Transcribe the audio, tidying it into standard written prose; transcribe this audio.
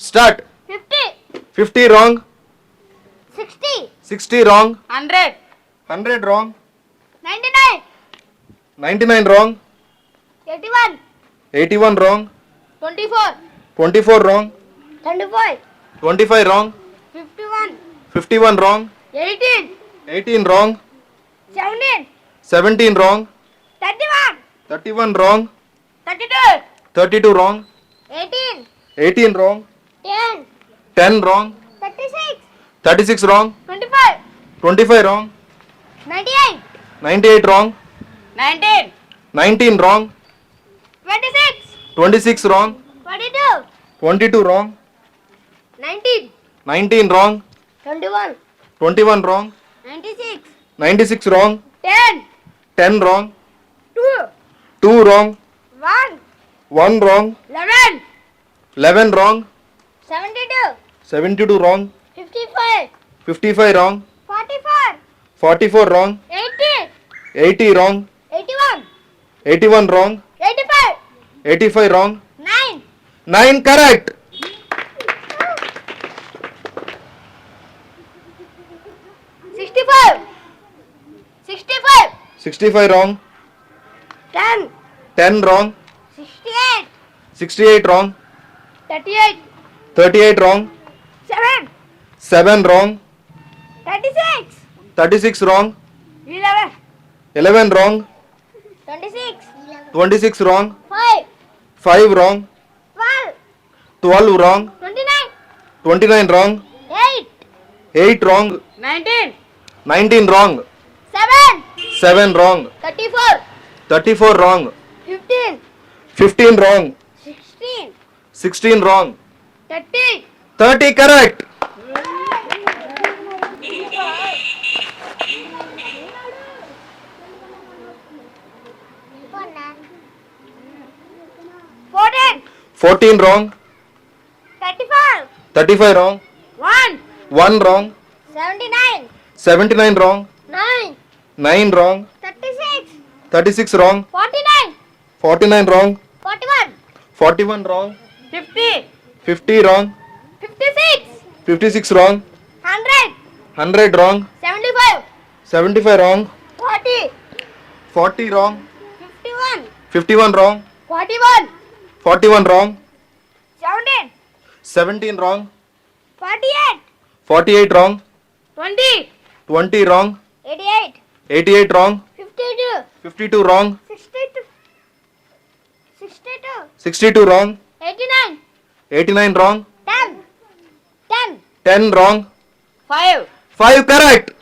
Start. 50. 50 wrong. 60. 60 wrong. 100. 100 wrong. 99. 99 wrong. 81. 81 wrong. 24. 24 wrong. 25. 25 wrong. 51. 51 wrong. 18. 18 wrong. 17. 17 wrong. 31. 31 wrong. 32. 32 wrong. 18. 18 wrong. 10. 10 wrong. 36. 36 wrong. 25. 25 wrong. 98. 98 wrong. 19. 19 wrong. 26. 26 wrong. 22. 22 wrong. 19. 19 wrong. 21. 21 wrong. 96. 96 wrong. 10. 10 wrong. 2. 2 wrong. 1. 1 wrong. 11. 11 wrong. 72. 72 wrong. 55. 55 wrong. 44. 44 wrong. 80. 80 wrong. 81. 81 wrong. 85. 85 wrong. 9. 9 correct. 65. 65. 65 wrong. 10. 10 wrong. 68. 68 wrong. 38. 38 wrong. 7. 7 wrong. 36. 36 wrong. 11. 11 wrong. 26. 26 wrong. 5. 5 wrong. 12. 12 wrong. 29. 29 wrong. 8. 8 wrong. 19. 19 wrong. 7. 7 wrong. 34. 34 wrong. 15. 15 wrong. 16. 16 wrong. 30. 30 correct. Fourteen. 14 wrong. 35. 35 wrong. 1. 1 wrong. 79. 79 wrong. 9. 9 wrong. 36. 36 wrong. 49. 49 wrong. 41. 41 wrong. 50. 50 wrong. 56. 56 wrong. 100. 100 wrong. 75. 75 wrong. 40. 40 wrong. 51. 51 wrong. 41. 41 wrong. 17. 17 wrong. 48. 48 wrong. 20. 20 wrong. 88. 88 wrong. 52. 52 wrong. 62. 62. 62 wrong. 89. 89 wrong. 10. 10. 10 wrong. 5. 5 correct.